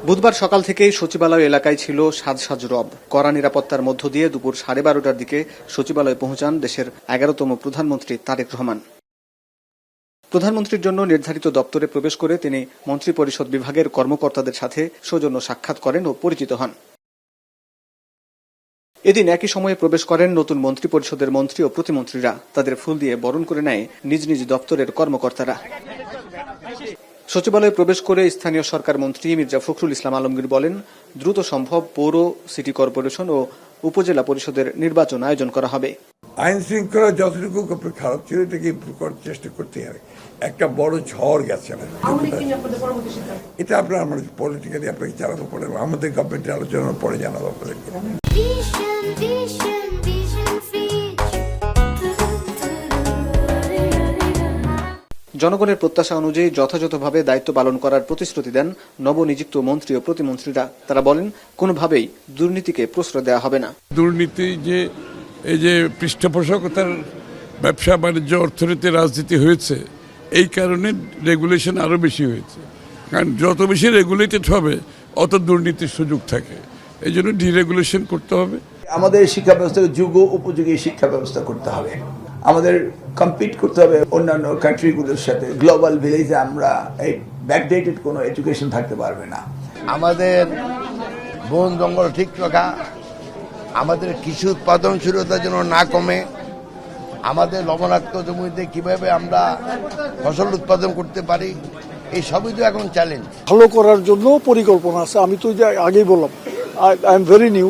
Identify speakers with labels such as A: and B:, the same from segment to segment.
A: বুধবার সকাল থেকেই সচিবালয় এলাকায় ছিল সাজ সাজ রব। কড়া নিরাপত্তার মধ্য দিয়ে দুপুর 12:30টার দিকে সচিবালয়ে পৌঁছান দেশের 11তম প্রধানমন্ত্রী তারেক রহমান। প্রধানমন্ত্রীর জন্য নির্ধারিত দপ্তরে প্রবেশ করে তিনি মন্ত্রিপরিষদ বিভাগের কর্মকর্তাদের সাথে সৌজন্য সাক্ষাৎ করেন ও পরিচিত হন। এদিন একই সময়ে প্রবেশ করেন নতুন মন্ত্রিপরিষদের মন্ত্রী ও প্রতিমন্ত্রীরা। তাদের ফুল দিয়ে বরণ করে নেয় নিজ নিজ দপ্তরের কর্মকর্তারা। সচিবালয়ে প্রবেশ করে স্থানীয় সরকার মন্ত্রী মির্জা ফখরুল ইসলাম আলমগীর বলেন, দ্রুত সম্ভব পৌর, সিটি কর্পোরেশন ও উপজেলা পরিষদের নির্বাচন আয়োজন করা হবে।
B: আইন শৃঙ্খলা যতটুকু খারাপ ছিল এটাকে ইমপ্রুভ করার চেষ্টা করতে হবে। একটা বড় ঝড় গেছে, এটা আপনার আমাদের পলিটিক্যালি আপনাকে জানাবো পরে, আমাদের গভর্নমেন্টের আলোচনার পরে জানাবো আপনাদেরকে।
A: জনগণের প্রত্যাশা অনুযায়ী যথাযথভাবে দায়িত্ব পালন করার প্রতিশ্রুতি দেন নবনিযুক্ত মন্ত্রী ও প্রতিমন্ত্রীরা। তারা বলেন, কোনোভাবেই দুর্নীতিকে প্রশ্রয় দেওয়া হবে না।
C: দুর্নীতি যে এই যে পৃষ্ঠপোষকতার ব্যবসা বাণিজ্য অর্থনীতি রাজনীতি হয়েছে, এই কারণে রেগুলেশন আরো বেশি হয়েছে। কারণ যত বেশি রেগুলেটেড হবে অত দুর্নীতির সুযোগ থাকে, এই জন্য ডিরেগুলেশন করতে হবে।
D: আমাদের শিক্ষা ব্যবস্থাকে যুগ উপযোগী শিক্ষা ব্যবস্থা করতে হবে। আমাদের কম্পিট করতে হবে অন্যান্য কান্ট্রিগুলোর সাথে। গ্লোবাল ভিলেজে আমরা এই ব্যাকডেটেড কোনো এডুকেশন থাকতে পারবে না।
E: আমাদের বন জঙ্গল ঠিক রাখা, আমাদের কৃষি উৎপাদনশীলতা যেন না কমে, আমাদের লবণাক্ত জমিতে কিভাবে আমরা ফসল উৎপাদন করতে পারি, এই সবই তো এখন চ্যালেঞ্জ।
F: ভালো করার জন্য পরিকল্পনা আছে। আমি তো আগেই বললাম, আই এম ভেরি নিউ।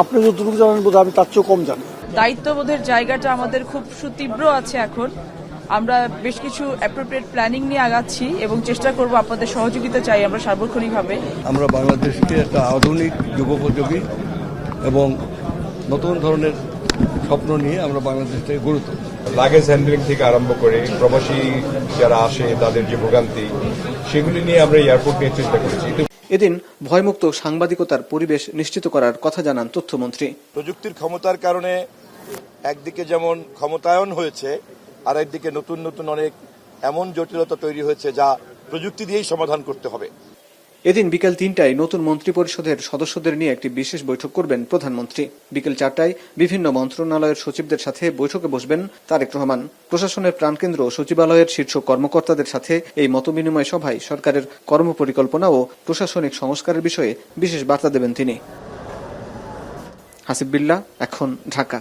F: আপনি যতটুকু জানেন বোধ আমি তার চেয়েও কম জানি।
G: দায়িত্ববোধের জায়গাটা আমাদের খুব সুতীব্র আছে এখন। আমরা বেশ কিছু অ্যাপ্রোপ্রিয়েট প্ল্যানিং নিয়ে আগাচ্ছি এবং চেষ্টা করব, আপনাদের সহযোগিতা চাই আমরা সার্বক্ষণিকভাবে।
H: আমরা বাংলাদেশকে একটা আধুনিক যুগোপযোগী এবং নতুন ধরনের স্বপ্ন নিয়ে আমরা বাংলাদেশটাকে গড়ে তুলব।
I: লাগেজ হ্যান্ডলিং থেকে আরম্ভ করে প্রবাসী যারা আসে তাদের যে ভোগান্তি, সেগুলি নিয়ে আমরা এয়ারপোর্ট নিয়ে চিন্তা করেছি।
A: এদিন ভয়মুক্ত সাংবাদিকতার পরিবেশ নিশ্চিত করার কথা জানান তথ্যমন্ত্রী।
J: প্রযুক্তির ক্ষমতার কারণে একদিকে যেমন ক্ষমতায়ন হয়েছে, আর একদিকে নতুন নতুন অনেক এমন জটিলতা তৈরি হয়েছে যা প্রযুক্তি দিয়েই সমাধান করতে হবে।
A: এদিন বিকেল 3টায় নতুন মন্ত্রিপরিষদের সদস্যদের নিয়ে একটি বিশেষ বৈঠক করবেন প্রধানমন্ত্রী। বিকেল 4টায় বিভিন্ন মন্ত্রণালয়ের সচিবদের সাথে বৈঠকে বসবেন তারেক রহমান। প্রশাসনের প্রাণকেন্দ্র সচিবালয়ের শীর্ষ কর্মকর্তাদের সাথে এই মতবিনিময় সভায় সরকারের কর্মপরিকল্পনা ও প্রশাসনিক সংস্কারের বিষয়ে বিশেষ বার্তা দেবেন তিনি। হাসিব বিল্লাহ, এখন ঢাকা।